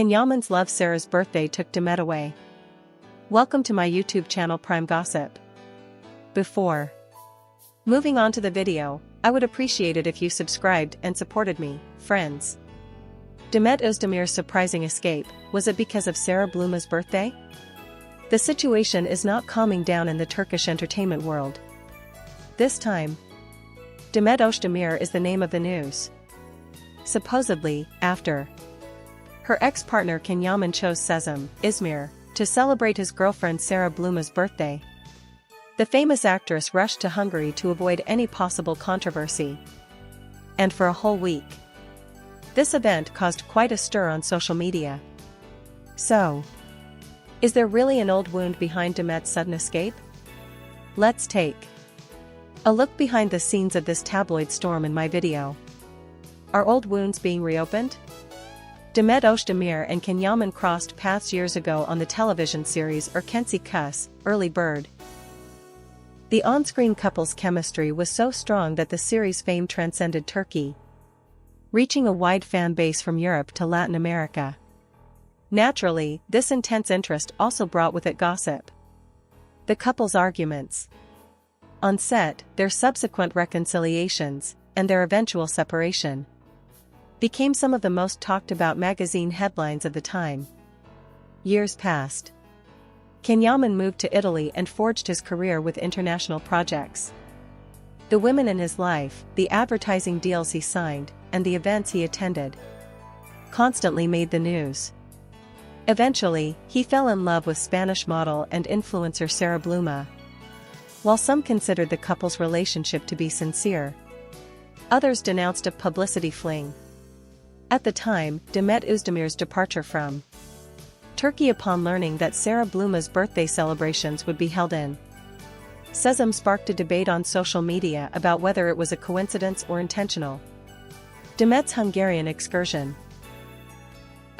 Yaman's love Sara's birthday took Demet away. Welcome to my YouTube channel Prime Gossip. Before moving on to the video, I would appreciate it if you subscribed and supported me, friends. Demet Özdemir's surprising escape, was it because of Sara Bluma''s birthday? The situation is not calming down in the Turkish entertainment world. This time, Demet Özdemir is the name of the news. Supposedly, after her ex-partner Yaman chose Sezim, Izmir, to celebrate his girlfriend Sara Bluma''s birthday, the famous actress rushed to Hungary to avoid any possible controversy. And for a whole week, this event caused quite a stir on social media. So, is there really an old wound behind Demet's sudden escape? Let's take a look behind the scenes of this tabloid storm in my video. Are old wounds being reopened? Demet Özdemir and Yaman crossed paths years ago on the television series Erkenci Kız, Early Bird. The on-screen couple's chemistry was so strong that the series' fame transcended Turkey, reaching a wide fan base from Europe to Latin America. Naturally, this intense interest also brought with it gossip. The couple's arguments on set, their subsequent reconciliations, and their eventual separation became some of the most talked about magazine headlines of the time. Years passed. Yaman moved to Italy and forged his career with international projects. The women in his life, the advertising deals he signed, and the events he attended constantly made the news. Eventually, he fell in love with Spanish model and influencer Sara Bluma. While some considered the couple's relationship to be sincere, others denounced a publicity fling. At the time, Demet Özdemir's departure from Turkey upon learning that Sara Bluma''s birthday celebrations would be held in Sezim sparked a debate on social media about whether it was a coincidence or intentional. Demet's Hungarian excursion.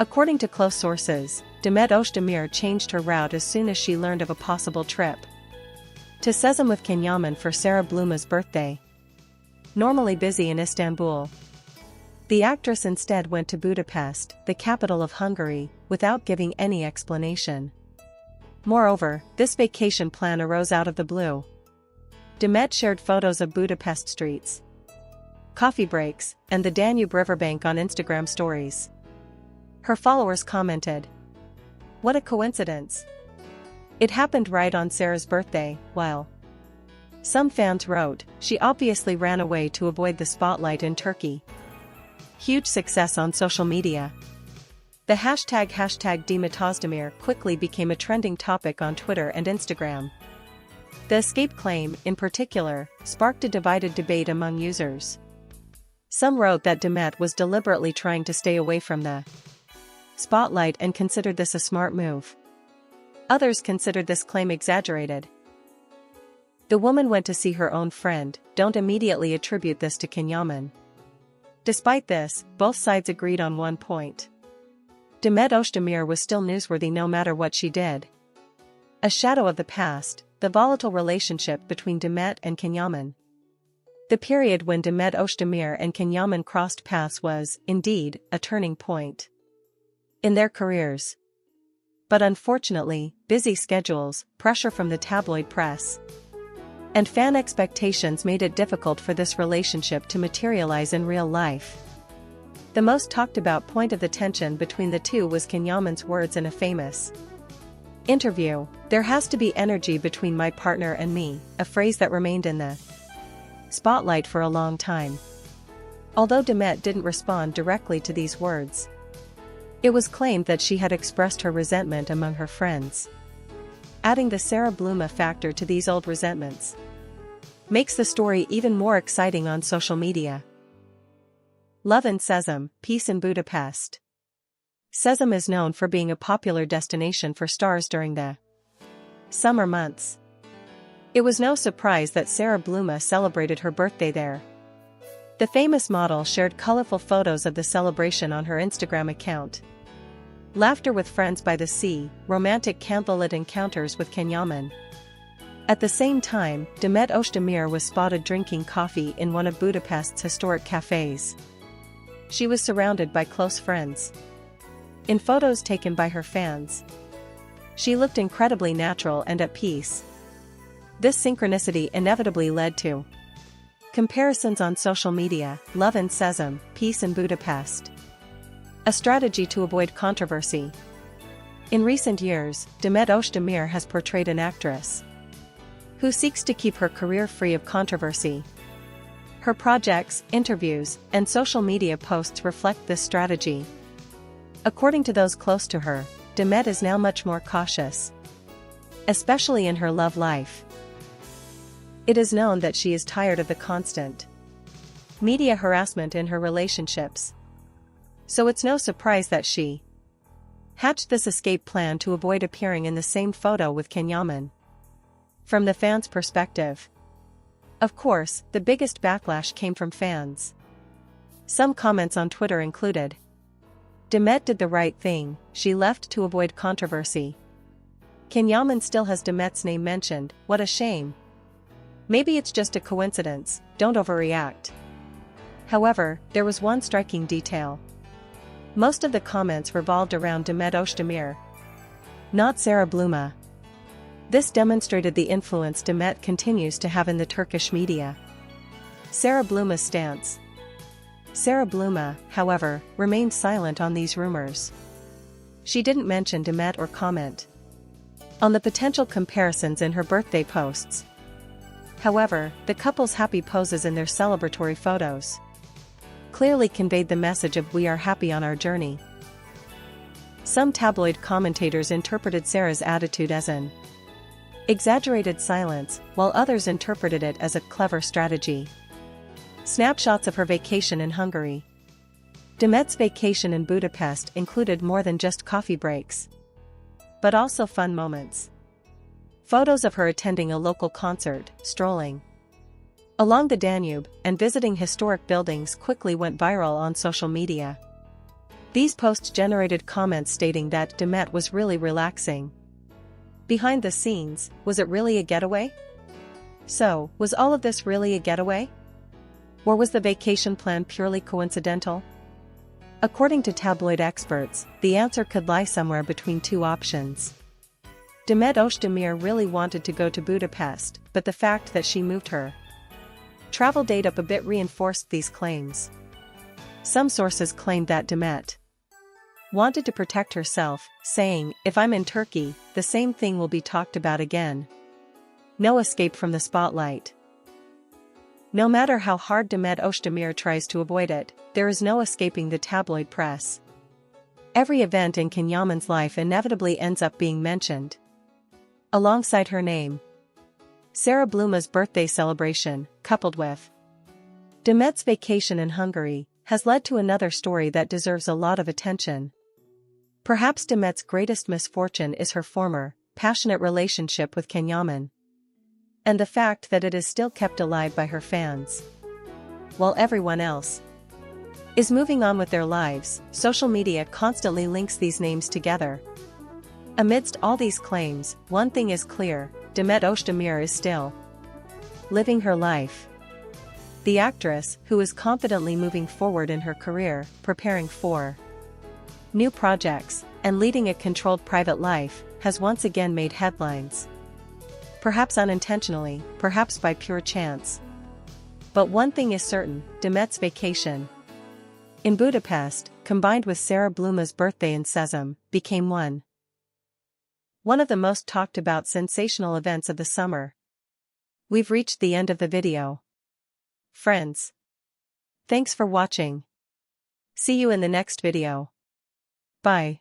According to close sources, Demet Özdemir changed her route as soon as she learned of a possible trip to Sezim with Yaman for Sara Bluma''s birthday. Normally busy in Istanbul, the actress instead went to Budapest, the capital of Hungary, without giving any explanation. Moreover, this vacation plan arose out of the blue. Demet shared photos of Budapest streets, coffee breaks, and the Danube riverbank on Instagram stories. Her followers commented, "What a coincidence! It happened right on Sara's birthday," while some fans wrote, "She obviously ran away to avoid the spotlight in Turkey." Huge success on social media. The hashtag Demet Özdemir quickly became a trending topic on Twitter and Instagram. The escape claim, in particular, sparked a divided debate among users. Some wrote that Demet was deliberately trying to stay away from the spotlight and considered this a smart move. Others considered this claim exaggerated. The woman went to see her own friend, don't immediately attribute this to Yaman. Despite this, both sides agreed on one point. Demet Özdemir was still newsworthy no matter what she did. A shadow of the past, the volatile relationship between Demet and Yaman. The period when Demet Özdemir and Yaman crossed paths was, indeed, a turning point in their careers. But unfortunately, busy schedules, pressure from the tabloid press, and fan expectations made it difficult for this relationship to materialize in real life. The most talked about point of the tension between the two was Yaman's words in a famous interview, "There has to be energy between my partner and me," a phrase that remained in the spotlight for a long time. Although Demet didn't respond directly to these words, it was claimed that she had expressed her resentment among her friends. Adding the Sara Bluma factor to these old resentments makes the story even more exciting on social media. Love in Sezim, peace in Budapest. Sezim is known for being a popular destination for stars during the summer months. It was no surprise that Sara Bluma celebrated her birthday there. The famous model shared colorful photos of the celebration on her Instagram account. Laughter with friends by the sea, romantic candlelit encounters with Yaman. At the same time, Demet Özdemir was spotted drinking coffee in one of Budapest's historic cafes. She was surrounded by close friends. In photos taken by her fans, she looked incredibly natural and at peace. This synchronicity inevitably led to comparisons on social media: love in Sezim, peace in Budapest. A strategy to avoid controversy. In recent years, Demet Özdemir has portrayed an actress who seeks to keep her career free of controversy. Her projects, interviews, and social media posts reflect this strategy. According to those close to her, Demet is now much more cautious, especially in her love life. It is known that she is tired of the constant media harassment in her relationships. So it's no surprise that she hatched this escape plan to avoid appearing in the same photo with Yaman. From the fans' perspective, of course, the biggest backlash came from fans. Some comments on Twitter included, "Demet did the right thing, she left to avoid controversy. Yaman still has Demet's name mentioned, what a shame. Maybe it's just a coincidence, don't overreact." However, there was one striking detail. Most of the comments revolved around Demet Özdemir, not Sara Bluma. This demonstrated the influence Demet continues to have in the Turkish media. Sara Bluma's stance. Sara Bluma, however, remained silent on these rumors. She didn't mention Demet or comment on the potential comparisons in her birthday posts. However, the couple's happy poses in their celebratory photos clearly conveyed the message of "we are happy on our journey." Some tabloid commentators interpreted Sara's attitude as an exaggerated silence, while others interpreted it as a clever strategy. Snapshots of her vacation in Hungary. Demet's vacation in Budapest included more than just coffee breaks, but also fun moments. Photos of her attending a local concert, strolling along the Danube, and visiting historic buildings quickly went viral on social media. These posts generated comments stating that Demet was really relaxing. Behind the scenes, was it really a getaway? So, was all of this really a getaway? Or was the vacation plan purely coincidental? According to tabloid experts, the answer could lie somewhere between two options. Demet Özdemir really wanted to go to Budapest, but the fact that she moved her travel date up a bit reinforced these claims. Some sources claimed that Demet wanted to protect herself, saying, "If I'm in Turkey, the same thing will be talked about again." No escape from the spotlight. No matter how hard Demet Özdemir tries to avoid it, there is no escaping the tabloid press. Every event in Yaman's life inevitably ends up being mentioned alongside her name. Sara Bluma's birthday celebration, coupled with Demet's vacation in Hungary, has led to another story that deserves a lot of attention. Perhaps Demet's greatest misfortune is her former, passionate relationship with Yaman, and the fact that it is still kept alive by her fans. While everyone else is moving on with their lives, social media constantly links these names together. Amidst all these claims, one thing is clear: Demet Özdemir is still living her life. The actress, who is confidently moving forward in her career, preparing for new projects, and leading a controlled private life, has once again made headlines. Perhaps unintentionally, perhaps by pure chance. But one thing is certain: Demet's vacation in Budapest, combined with Sara Bluma's birthday in Sezim, became one of the most talked about sensational events of the summer. We've reached the end of the video. Friends, thanks for watching. See you in the next video. Bye.